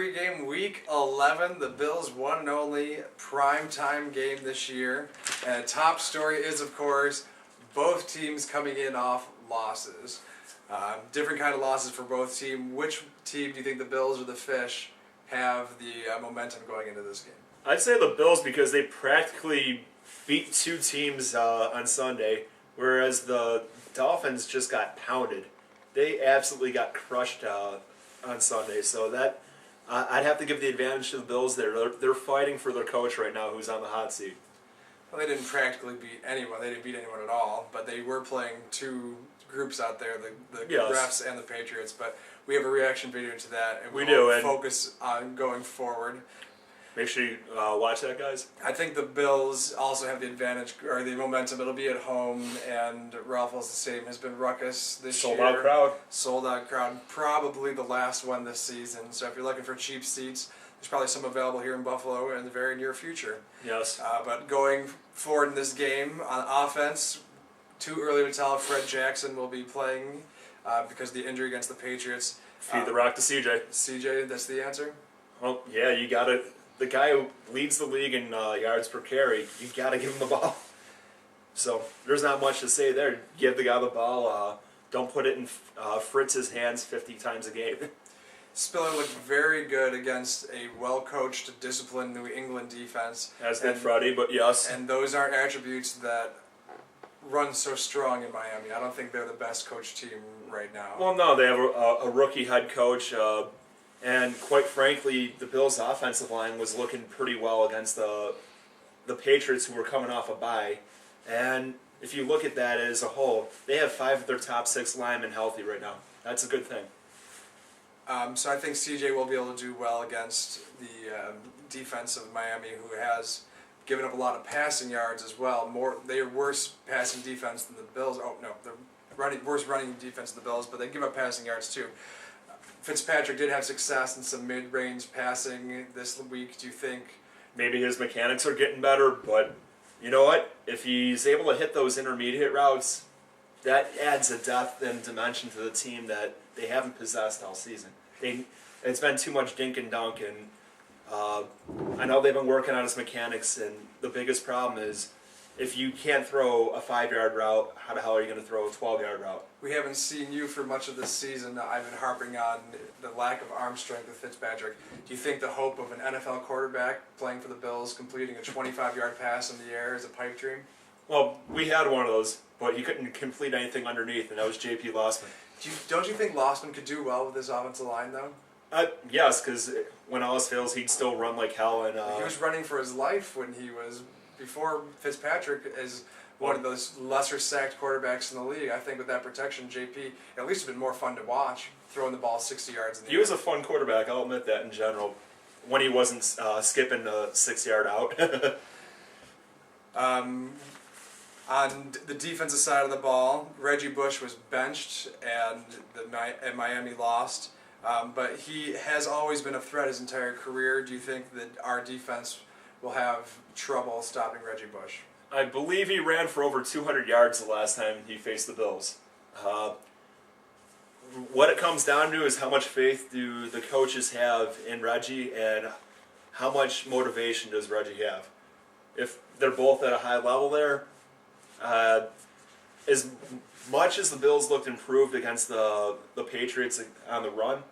pregame week 11, the Bills' one and only primetime game this year. And top story is, of course, both teams coming in off losses. Different kind of losses for both teams. Which team do you think, the Bills or the Fish, have the momentum going into this game? I'd say the Bills, because they practically beat two teams on Sunday, whereas the Dolphins just got pounded. They absolutely got crushed on Sunday, so that I'd have to give the advantage to the Bills there. They're fighting for their coach right now, who's on the hot seat. Well, they didn't practically beat anyone. They didn't beat anyone at all, but they were playing two groups out there, the Yes. refs and the Patriots. But we have a reaction video to that, and we'll do, focus on going forward. Make sure you watch that, guys. I think the Bills also have the advantage, or the momentum. It'll be at home, and Ralph's the same. Has been ruckus this year. Sold-out crowd. Sold-out crowd. Probably the last one this season. So if you're looking for cheap seats, there's probably some available here in Buffalo in the very near future. Yes. But going forward in this game, on offense, too early to tell if Fred Jackson will be playing because of the injury against the Patriots. Feed the rock to C.J. C.J., that's the answer? Well, yeah, you got to. The guy who leads the league in yards per carry, you got to give him the ball. So there's not much to say there. Give the guy the ball. Don't put it in Fritz's hands 50 times a game. Spiller looked very good against a well-coached, disciplined New England defense. As did Freddie, but yes. And those aren't attributes that run so strong in Miami. I don't think they're the best coached team right now. Well, no, they have a rookie head coach. And quite frankly, the Bills' offensive line was looking pretty well against the Patriots, who were coming off a bye. And if you look at that as a whole, they have 5 of their top 6 linemen healthy right now. That's a good thing. So I think C.J. will be able to do well against the defense of Miami, who has given up a lot of passing yards as well. They are worse passing defense than the Bills. Oh no, they're worse running defense than the Bills, but they give up passing yards too. Fitzpatrick did have success in some mid-range passing this week. Do you think maybe his mechanics are getting better? But you know what? If he's able to hit those intermediate routes, that adds a depth and dimension to the team that they haven't possessed all season. It's been too much dink and dunk, and I know they've been working on his mechanics, and the biggest problem is if you can't throw a 5-yard route, how the hell are you going to throw a 12-yard route? We haven't seen you for much of this season. I've been harping on the lack of arm strength with Fitzpatrick. Do you think the hope of an NFL quarterback playing for the Bills completing a 25-yard pass in the air is a pipe dream? Well, we had one of those, but he couldn't complete anything underneath, and that was J.P. Lossman. Don't you think Lossman could do well with his offensive line, though? Yes, because when all else fails, he'd still run like hell. And he was running for his life when he was, before Fitzpatrick is one of those lesser sacked quarterbacks in the league. I think with that protection, JP at least have been more fun to watch, throwing the ball 60 yards in the air. He was a fun quarterback, I'll admit that in general, when he wasn't skipping the 6-yard out. On the defensive side of the ball, Reggie Bush was benched and Miami lost. But he has always been a threat his entire career. Do you think that our defense will have trouble stopping Reggie Bush? I believe he ran for over 200 yards the last time he faced the Bills. What it comes down to is how much faith do the coaches have in Reggie, and how much motivation does Reggie have? If they're both at a high level there, as much as the Bills looked improved against the Patriots on the run,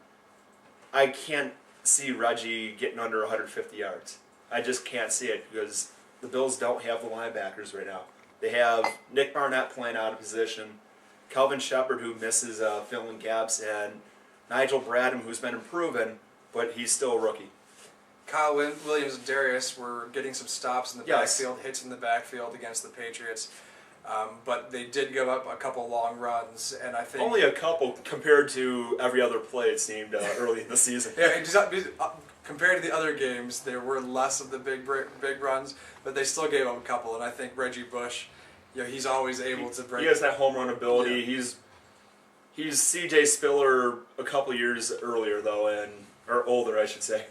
I can't see Reggie getting under 150 yards. I just can't see it because the Bills don't have the linebackers right now. They have Nick Barnett playing out of position, Kelvin Shepard, who misses filling gaps, and Nigel Bradham, who's been improving, but he's still a rookie. Kyle Williams and Darius were getting some stops in the backfield, hits in the backfield against the Patriots. But they did give up a couple long runs, and I think only a couple compared to every other play it seemed early in the season. Yeah, compared to the other games, there were less of the big runs, but they still gave up a couple. And I think Reggie Bush, he's always able to break. He has that home run ability. Yeah. He's C.J. Spiller a couple years earlier though, or older, I should say.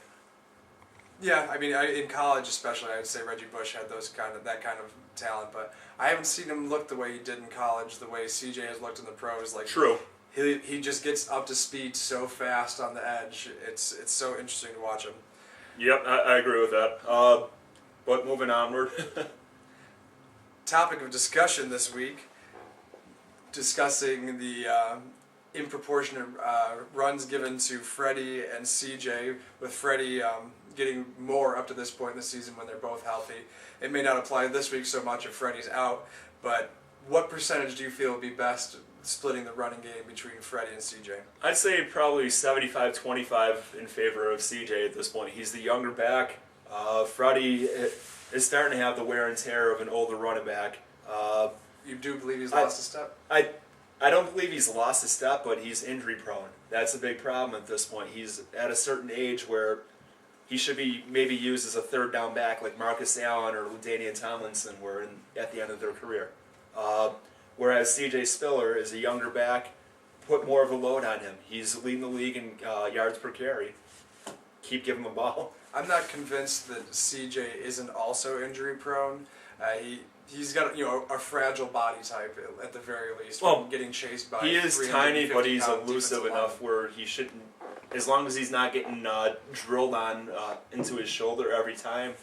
Yeah, I mean, in college especially, I'd say Reggie Bush had that kind of talent, but I haven't seen him look the way he did in college, the way C.J. has looked in the pros. Like, true. he just gets up to speed so fast on the edge. It's so interesting to watch him. Yep, I agree with that. But moving onward. Topic of discussion this week, discussing the disproportionate runs given to Freddie and C.J., with Freddie getting more up to this point in the season when they're both healthy. It may not apply this week so much if Freddie's out, but what percentage do you feel would be best splitting the running game between Freddie and C.J.? I'd say probably 75-25 in favor of C.J. at this point. He's the younger back. Freddie is starting to have the wear and tear of an older running back. You do believe he's lost a step? I don't believe he's lost a step, but he's injury prone. That's a big problem at this point. He's at a certain age where he should be maybe used as a third down back like Marcus Allen or Daniel Tomlinson were at the end of their career. Whereas C.J. Spiller is a younger back, put more of a load on him. He's leading the league in yards per carry. Keep giving him the ball. I'm not convinced that C.J. isn't also injury prone. He's got a fragile body type at the very least. Well, getting chased by he is tiny, but he's 350-pound elusive defensive enough where he shouldn't. As long as he's not getting drilled on into his shoulder every time,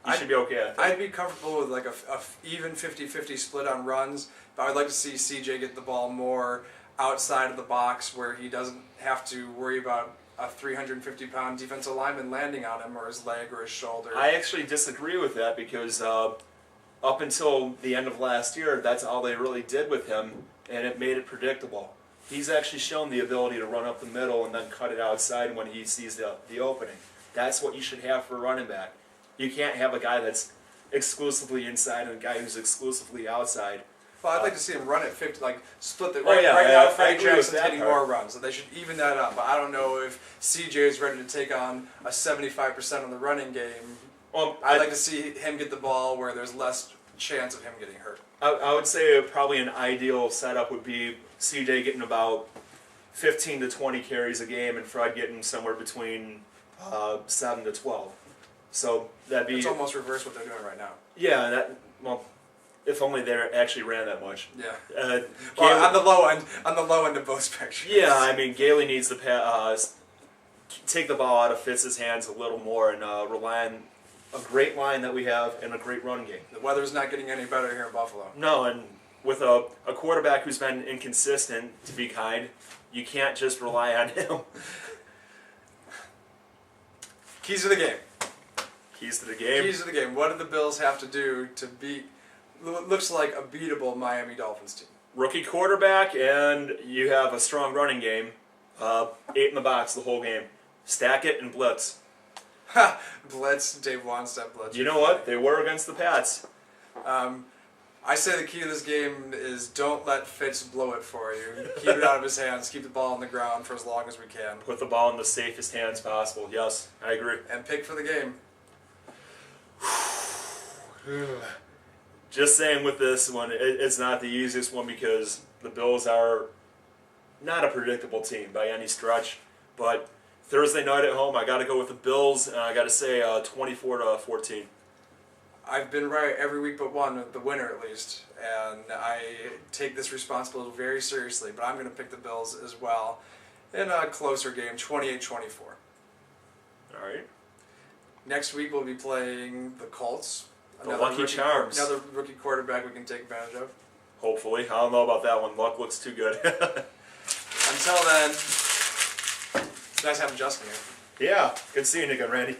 he should be okay. I think. I'd be comfortable with like a even 50-50 split on runs, but I would like to see C.J. get the ball more outside of the box where he doesn't have to worry about a 350-pound defensive lineman landing on him or his leg or his shoulder. I actually disagree with that because up until the end of last year, that's all they really did with him, and it made it predictable. He's actually shown the ability to run up the middle and then cut it outside when he sees the opening. That's what you should have for a running back. You can't have a guy that's exclusively inside and a guy who's exclusively outside. Well, I'd like to see him run at 50, like split the. Oh, yeah, right now, I Freddie agree with Jackson's that hitting part. more runs, so they should even that up. But I don't know if C.J. is ready to take on a 75% on the running game. Well, I'd like to see him get the ball where there's less chance of him getting hurt. I would say probably an ideal setup would be C.J. getting about 15 to 20 carries a game and Fred getting somewhere between 7 to 12. So that'd be... It's almost reverse what they're doing right now. Yeah, if only they actually ran that much. Yeah. Well, on the low end of both spectrums. Yeah, I mean, Gailey needs to take the ball out of Fitz's hands a little more and rely on a great line that we have and a great run game. The weather's not getting any better here in Buffalo. No, and with a quarterback who's been inconsistent, to be kind, you can't just rely on him. Keys to the game. Keys to the game. Keys to the game. What do the Bills have to do to beat what looks like a beatable Miami Dolphins team? Rookie quarterback, and you have a strong running game. 8 in the box the whole game. Stack it and blitz. Ha! Blitz, Dave Wanstead blitz. You know what? They were against the Pats. I say the key to this game is don't let Fitz blow it for you. Keep it out of his hands. Keep the ball on the ground for as long as we can. Put the ball in the safest hands possible. Yes, I agree. And pick for the game. Just saying with this one, it's not the easiest one because the Bills are not a predictable team by any stretch. But Thursday night at home, I got to go with the Bills, and I got to say 24-14. I've been right every week but one, the winner at least, and I take this responsibility very seriously, but I'm going to pick the Bills as well in a closer game, 28-24. All right. Next week we'll be playing the Colts. The Lucky Charms. Another rookie quarterback we can take advantage of. Hopefully. I don't know about that one. Luck looks too good. Until then, it's nice having Justin here. Yeah. Good seeing you again, Randy.